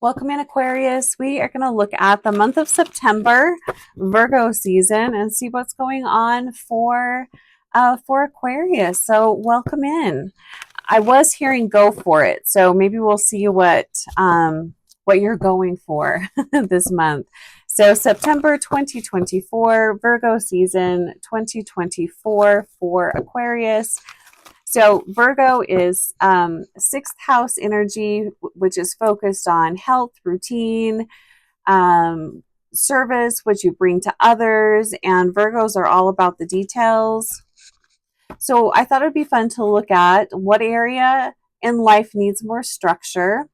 Welcome in, Aquarius. We are going to look at the month of September, Virgo season, and see what's going on for Aquarius. So welcome in. I was hearing go for it, so maybe we'll see what you're going for this month. So September 2024, Virgo season 2024 for Aquarius. So Virgo is sixth house energy, which is focused on health, routine, service, what you bring to others, and Virgos are all about the details. So I thought it'd be fun to look at what area in life needs more structure.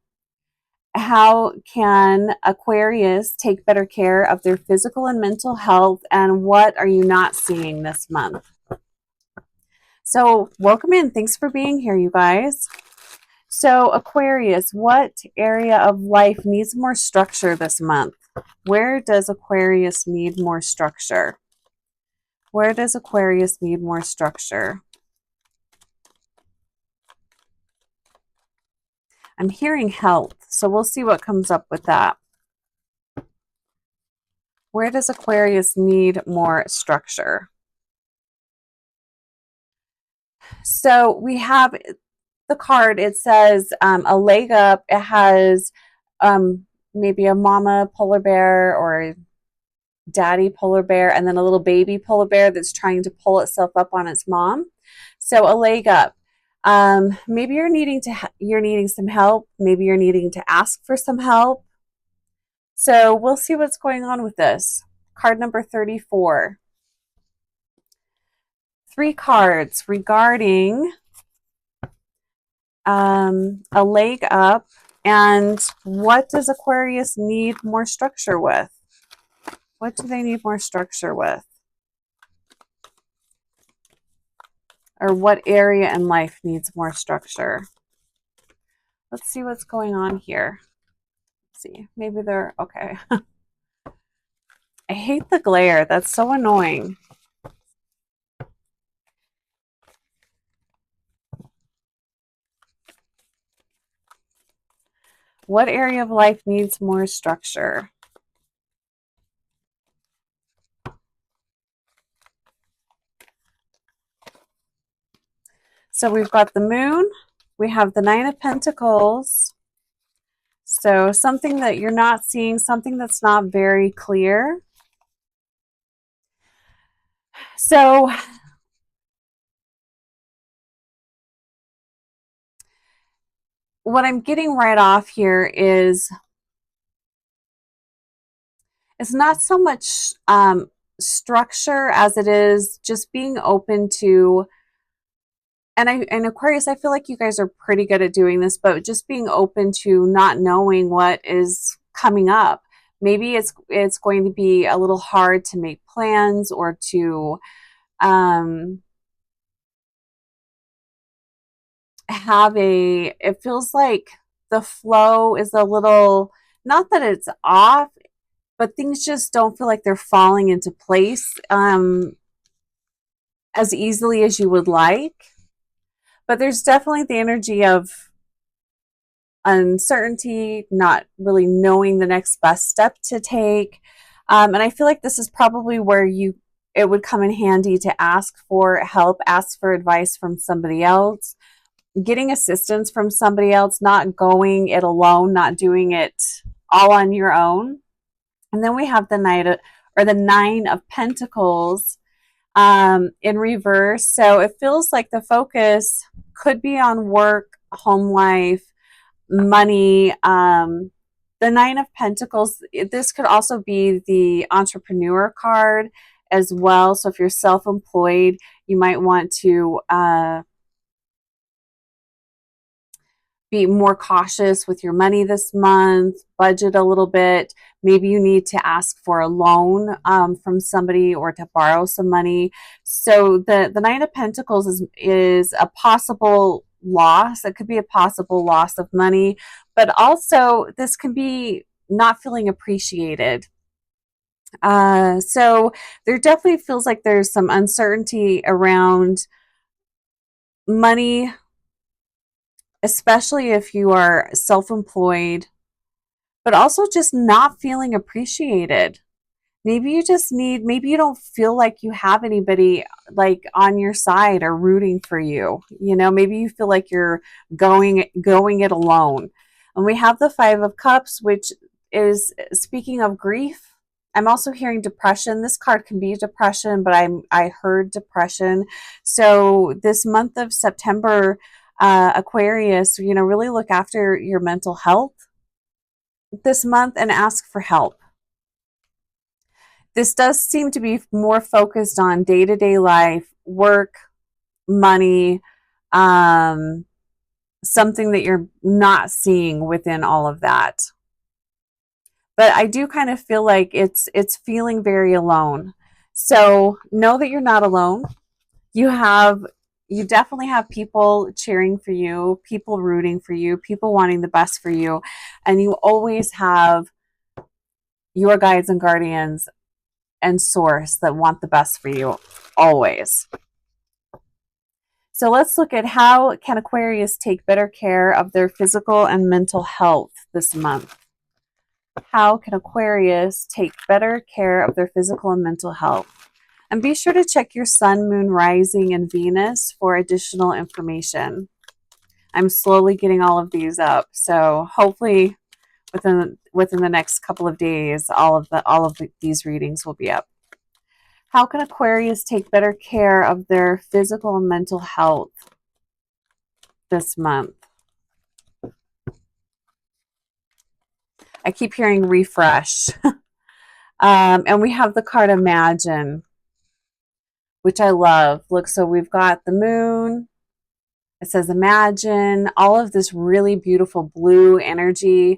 How can Aquarius take better care of their physical and mental health? And what are you not seeing this month? So, welcome in. Thanks for being here, you guys. So, Aquarius, what area of life needs more structure this month? Where does Aquarius need more structure? Where does Aquarius need more structure? I'm hearing health, so we'll see what comes up with that. Where does Aquarius need more structure? So we have the card. It says a leg up. It has maybe a mama polar bear or a daddy polar bear, and then a little baby polar bear that's trying to pull itself up on its mom. So a leg up. Maybe you're needing some help. Maybe you're needing to ask for some help. So we'll see what's going on with this. Card number 34. 3 cards regarding a leg up, and what does Aquarius need more structure with? What do they need more structure with? Or what area in life needs more structure? Let's see what's going on here. Let's see, maybe they're okay. I hate the glare. That's so annoying. What area of life needs more structure? So we've got the moon, we have the 9 of Pentacles. So something that you're not seeing, something that's not very clear. So what I'm getting right off here is it's not so much structure as it is just being open to, and Aquarius, I feel like you guys are pretty good at doing this, but just being open to not knowing what is coming up. Maybe it's going to be a little hard to make plans or to it feels like the flow is a little, not that it's off, but things just don't feel like they're falling into place as easily as you would like. But there's definitely the energy of uncertainty, not really knowing the next best step to take. And I feel like this is probably where it would come in handy to ask for help, ask for advice from somebody else, getting assistance from somebody else, not going it alone, not doing it all on your own. And then we have the the 9 of Pentacles in reverse. So it feels like the focus could be on work, home life, money. The 9 of Pentacles, this could also be the entrepreneur card as well. So if you're self-employed, you might want to be more cautious with your money this month, budget a little bit. Maybe you need to ask for a loan from somebody or to borrow some money. So the 9 of Pentacles is a possible loss. It could be a possible loss of money, but also this can be not feeling appreciated. So there definitely feels like there's some uncertainty around money, especially if you are self-employed. but also just not feeling appreciated. Maybe you just need, maybe you don't feel like you have anybody like on your side or rooting for you. You know, maybe you feel like you're going it alone. And we have the 5 of Cups, which is speaking of grief. I'm also hearing depression. This card can be depression, but I heard depression. So this month of September, Aquarius, you know, really look after your mental health this month and ask for help. This does seem to be more focused on day-to-day life, work, money, something that you're not seeing within all of that. But I do kind of feel like it's feeling very alone. So know that you're not alone. You definitely have people cheering for you, people rooting for you, people wanting the best for you, and you always have your guides and guardians and source that want the best for you always. So let's look at how can Aquarius take better care of their physical and mental health this month. How can Aquarius take better care of their physical and mental health? And be sure to check your sun, moon, rising, and Venus for additional information. I'm slowly getting all of these up, so hopefully within the next couple of days, all of these readings will be up. How can Aquarius take better care of their physical and mental health this month? I keep hearing refresh. And we have the card Imagine, which I love. Look, so we've got the moon. It says Imagine, all of this really beautiful blue energy.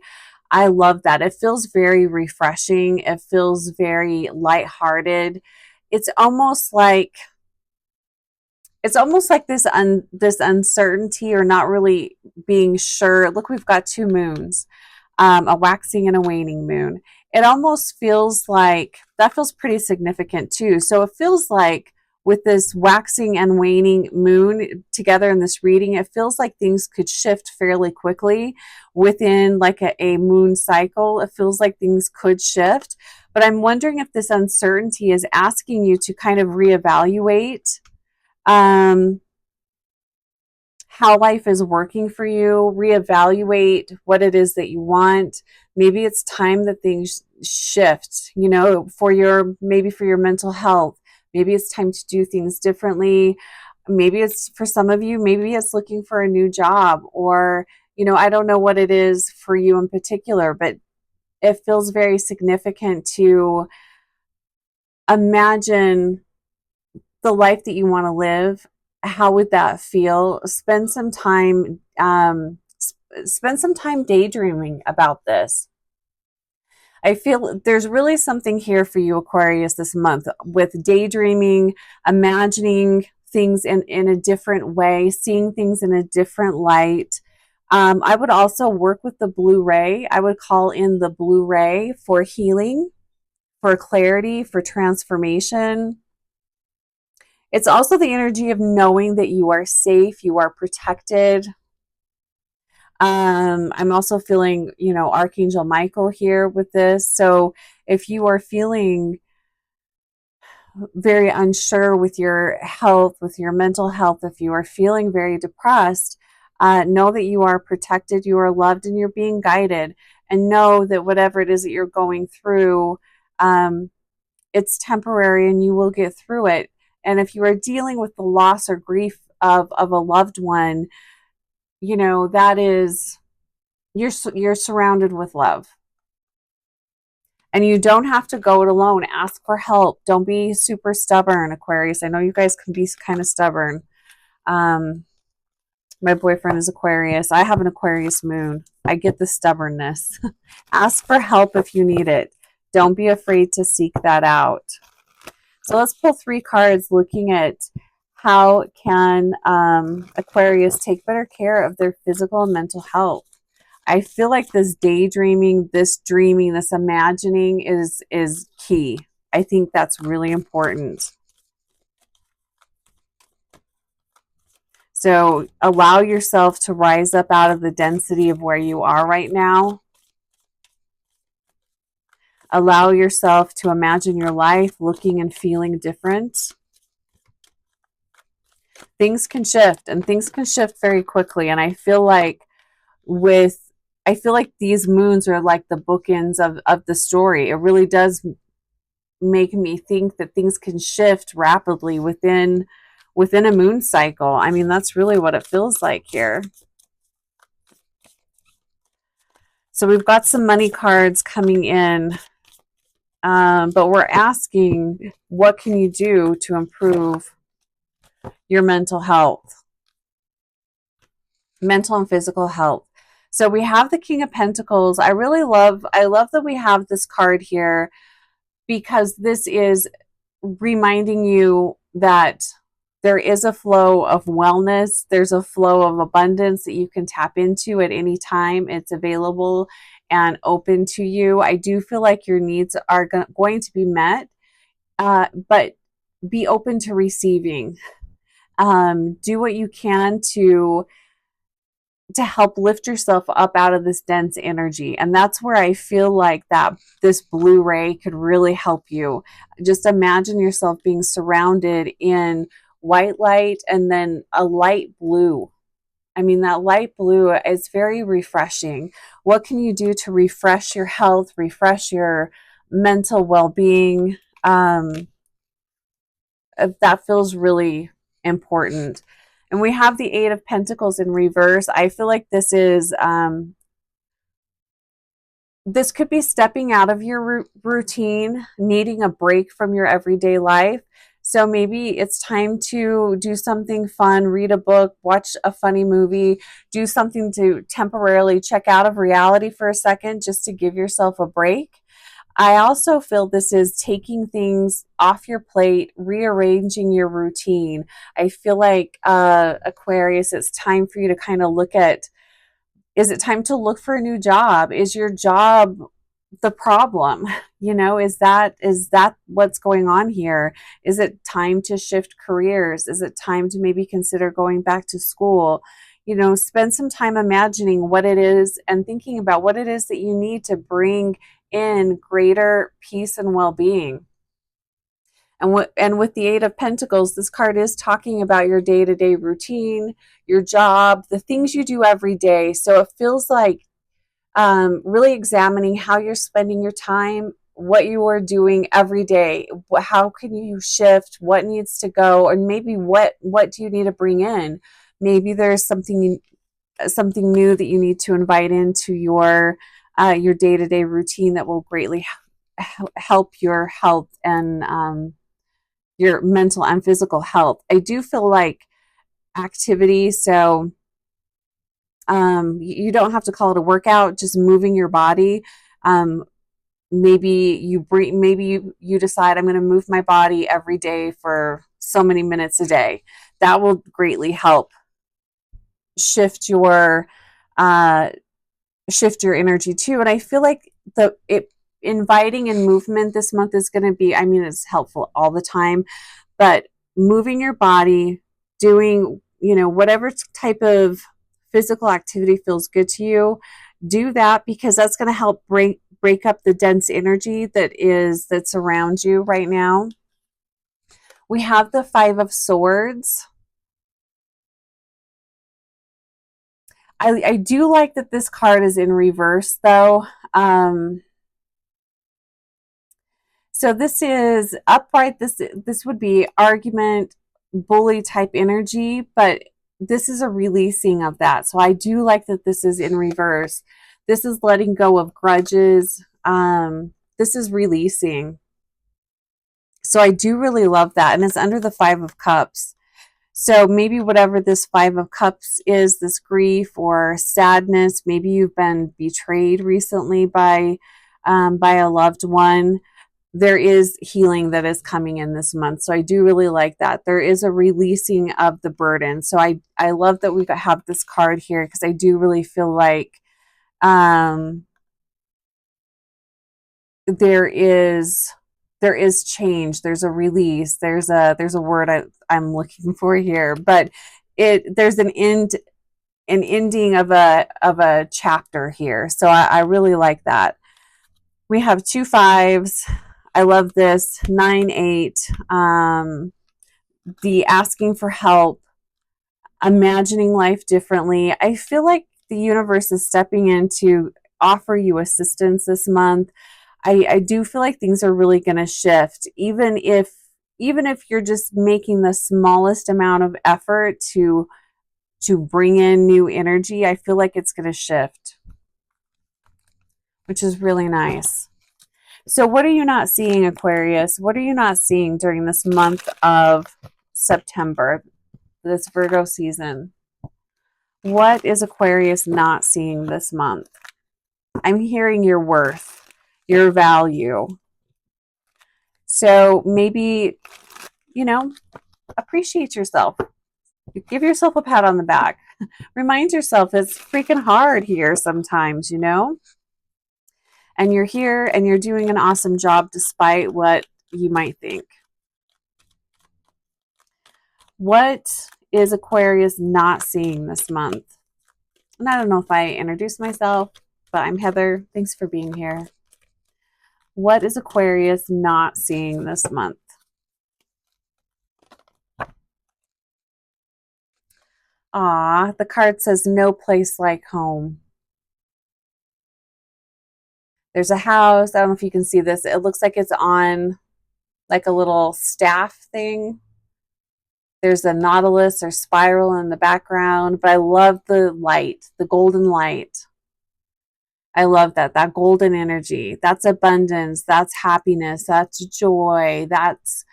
I love that. It feels very refreshing. It feels very lighthearted. It's almost like this uncertainty or not really being sure. Look, we've got 2 moons, a waxing and a waning moon. It almost feels like that feels pretty significant too. So it feels like with this waxing and waning moon together in this reading, it feels like things could shift fairly quickly within like a moon cycle. It feels like things could shift, but I'm wondering if this uncertainty is asking you to kind of reevaluate how life is working for you, reevaluate what it is that you want. Maybe it's time that things shift, you know, maybe for your mental health. Maybe it's time to do things differently. Maybe it's for some of you, maybe it's looking for a new job, or, you know, I don't know what it is for you in particular, but it feels very significant to imagine the life that you want to live. How would that feel? Spend some time daydreaming about this. I feel there's really something here for you, Aquarius, this month with daydreaming, imagining things in a different way, seeing things in a different light. I would also work with the blue ray. I would call in the blue ray for healing, for clarity, for transformation. It's also the energy of knowing that you are safe, you are protected. I'm also feeling, you know, Archangel Michael here with this. So if you are feeling very unsure with your health, with your mental health, if you are feeling very depressed, know that you are protected, you are loved, and you're being guided. And know that whatever it is that you're going through, it's temporary and you will get through it. And if you are dealing with the loss or grief of a loved one, you know, that is, you're surrounded with love. And you don't have to go it alone. Ask for help. Don't be super stubborn, Aquarius. I know you guys can be kind of stubborn. My boyfriend is Aquarius. I have an Aquarius moon. I get the stubbornness. Ask for help if you need it. Don't be afraid to seek that out. So let's pull 3 cards looking at how can Aquarius take better care of their physical and mental health. I feel like this daydreaming, this dreaming, this imagining is key. I think that's really important. So allow yourself to rise up out of the density of where you are right now. Allow yourself to imagine your life looking and feeling different. Things can shift, and things can shift very quickly. And I feel like these moons are like the bookends of the story. It really does make me think that things can shift rapidly within a moon cycle. I mean, that's really what it feels like here. So we've got some money cards coming in, but we're asking, what can you do to improve your mental health, mental and physical health? So we have the King of Pentacles. I love that we have this card here, because this is reminding you that there is a flow of wellness. There's a flow of abundance that you can tap into at any time. It's available and open to you. I do feel like your needs are going to be met, but be open to receiving. Do what you can to help lift yourself up out of this dense energy. And that's where I feel like that this blue ray could really help you. Just imagine yourself being surrounded in white light and then a light blue. I mean, that light blue is very refreshing. What can you do to refresh your health, refresh your mental well-being? That feels really important. And we have the Eight of Pentacles in reverse. I feel like this could be stepping out of your routine, needing a break from your everyday life. So maybe it's time to do something fun, read a book, watch a funny movie, do something to temporarily check out of reality for a second, just to give yourself a break. I also feel this is taking things off your plate, rearranging your routine. I feel like, Aquarius, it's time for you to kind of look at, is it time to look for a new job? Is your job the problem? You know, is that what's going on here? Is it time to shift careers? Is it time to maybe consider going back to school? You know, spend some time imagining what it is and thinking about what it is that you need to bring in greater peace and well-being. And with the Eight of Pentacles, this card is talking about your day-to-day routine, your job, the things you do every day. So it feels like really examining how you're spending your time, what you are doing every day. How can you shift? What needs to go? And maybe what do you need to bring in? Maybe there's something new that you need to invite into your day-to-day routine that will greatly help your health and your mental and physical health. I do feel like activity, so you don't have to call it a workout, just moving your body. Maybe you decide, I'm going to move my body every day for so many minutes a day. That will greatly help shift your energy too. And I feel like inviting and movement this month is going to be, I mean, it's helpful all the time, but moving your body, doing, whatever type of physical activity feels good to you, do that, because that's going to help break up the dense energy that's around you right now. We have the Five of Swords. I do like that this card is in reverse, though. So this is upright. This would be argument, bully type energy, but this is a releasing of that. So I do like that this is in reverse. This is letting go of grudges. This is releasing. So I do really love that. And it's under the Five of Cups. So maybe whatever this Five of Cups is, this grief or sadness, maybe you've been betrayed recently by a loved one. There is healing that is coming in this month. So I do really like that. There is a releasing of the burden. So I love that we have this card here, because I do really feel like there is change. There's a release. There's a word I'm looking for here, but there's an ending of a chapter here. So I really like that. We have 2 5s. I love this. 9 8. The asking for help, imagining life differently. I feel like the universe is stepping in to offer you assistance this month. I do feel like things are really going to shift, even if you're just making the smallest amount of effort to bring in new energy. I feel like it's going to shift, which is really nice. So what are you not seeing, Aquarius? What are you not seeing during this month of September, this Virgo season? What is Aquarius not seeing this month? I'm hearing your worth, your value. So maybe, appreciate yourself. Give yourself a pat on the back. Remind yourself it's freaking hard here sometimes, and you're here and you're doing an awesome job despite what you might think. What is Aquarius not seeing this month? And I don't know if I introduced myself, but I'm Heather. Thanks for being here. What is Aquarius not seeing this month? The card says no place like home. There's a house. I don't know if you can see this. It looks like it's on like a little staff thing. There's a nautilus or spiral in the background, but I love the light, the golden light. I love that golden energy. That's abundance. That's happiness. That's joy. That's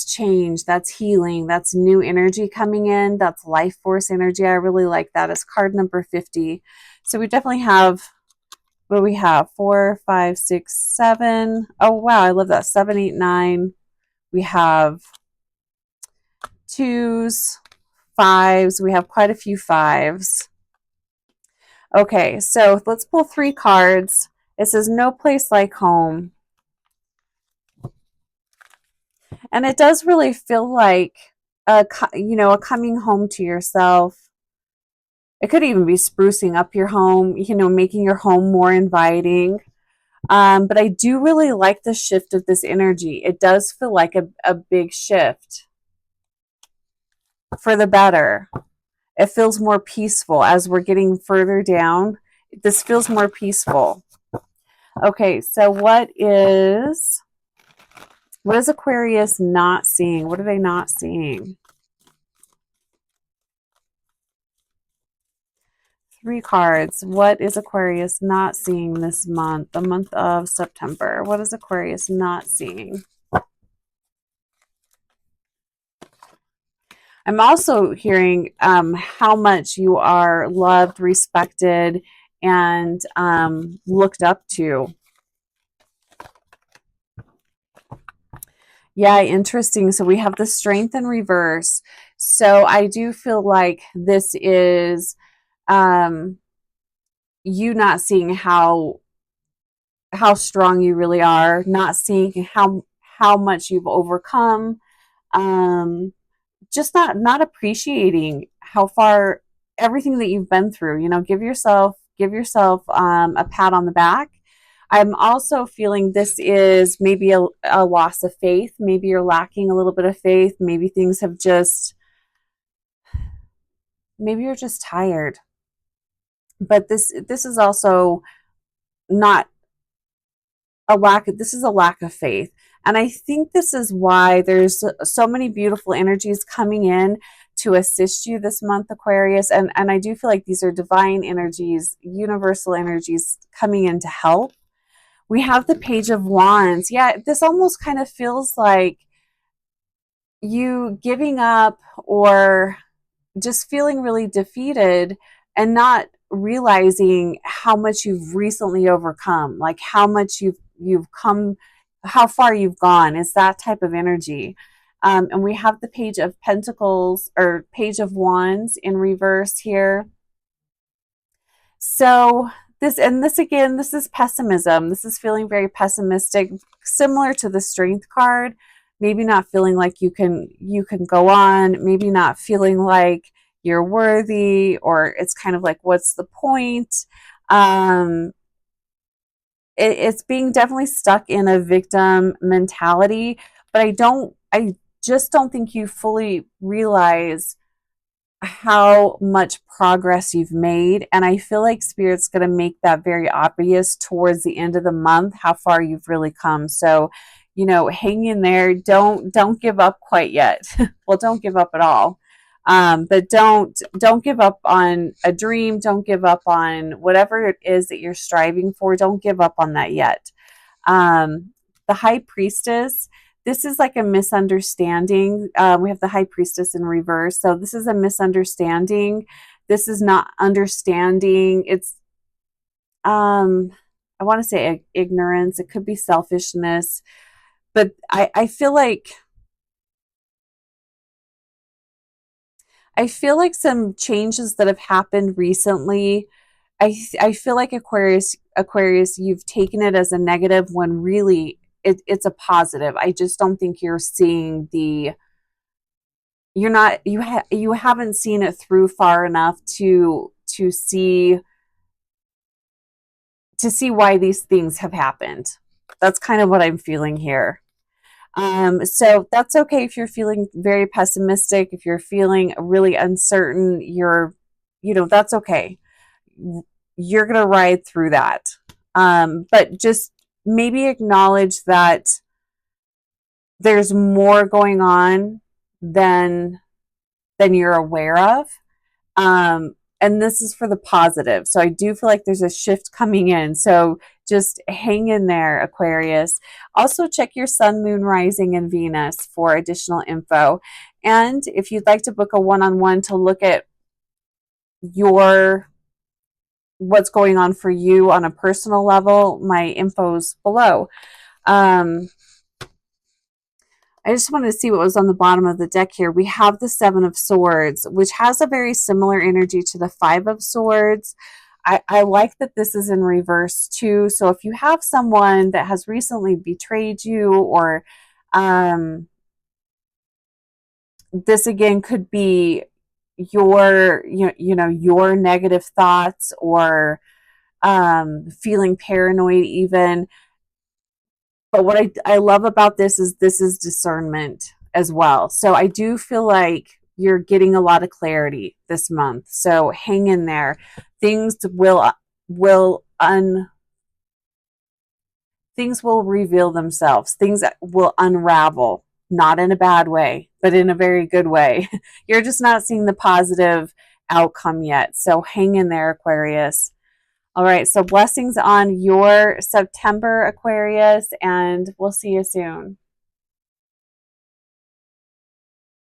change. That's healing. That's new energy coming in. That's life force energy. I really like that. It's card number 50. So we definitely have, what do we have? 4, 5, 6, 7. Oh, wow. I love that. 7, 8, 9. We have 2s, 5s. We have quite a few 5s. Okay, so let's pull 3 cards. It says no place like home. And it does really feel like a coming home to yourself. It could even be sprucing up your home, making your home more inviting. But I do really like the shift of this energy. It does feel like a big shift for the better. It feels more peaceful as we're getting further down. This feels more peaceful. Okay, so what is Aquarius not seeing? What are they not seeing? 3 cards. What is Aquarius not seeing this month, the month of September? What is Aquarius not seeing? I'm also hearing how much you are loved, respected, and looked up to. Yeah, interesting. So we have the Strength in reverse. So I do feel like this is you not seeing how strong you really are, not seeing how much you've overcome, just not appreciating how far, everything that you've been through. Give yourself a pat on the back. I'm also feeling this is maybe a loss of faith. Maybe you're lacking a little bit of faith. Maybe things have maybe you're just tired. But this is also not this is a lack of faith. And I think this is why there's so many beautiful energies coming in to assist you this month, Aquarius. And I do feel like these are divine energies, universal energies coming in to help. We have the Page of Wands. Yeah, this almost kind of feels like you giving up or just feeling really defeated and not realizing how much you've recently overcome, like how much you've come, how far you've gone. It's that type of energy. And we have the Page of Pentacles or Page of Wands in reverse here. So this is pessimism. This is feeling very pessimistic, similar to the Strength card. Maybe not feeling like you can go on, maybe not feeling like you're worthy, or it's kind of like, what's the point? it's being definitely stuck in a victim mentality, but I just don't think you fully realize how much progress you've made. And I feel like Spirit's going to make that very obvious towards the end of the month, how far you've really come. So, hang in there. Don't give up quite yet. Well, don't give up at all. But don't give up on a dream. Don't give up on whatever it is that you're striving for. Don't give up on that yet. The High Priestess, this is like a misunderstanding. We have the High Priestess in reverse. So this is a misunderstanding. This is not understanding. It's, I want to say ignorance. It could be selfishness. But I feel like some changes that have happened recently, I feel like Aquarius, you've taken it as a negative when really it's a positive. I just don't think you're seeing you haven't seen it through far enough to see why these things have happened. That's kind of what I'm feeling here. So that's okay if you're feeling very pessimistic, if you're feeling really uncertain, that's okay. You're going to ride through that. But just maybe acknowledge that there's more going on than you're aware of. And this is for the positive. So I do feel like there's a shift coming in. So just hang in there, Aquarius. Also check your sun, moon, rising, and Venus for additional info. And if you'd like to book a one-on-one to look at what's going on for you on a personal level, my info's below. I just wanted to see what was on the bottom of the deck here. We have the Seven of Swords, which has a very similar energy to the Five of Swords. I like that this is in reverse too. So if you have someone that has recently betrayed you, or this again could be your your negative thoughts, or feeling paranoid even. But what I love about this is discernment as well. So I do feel like you're getting a lot of clarity this month. So hang in there. Things will reveal themselves. Things will unravel, not in a bad way, but in a very good way. You're just not seeing the positive outcome yet. So hang in there, Aquarius. All right, so blessings on your September, Aquarius, and we'll see you soon.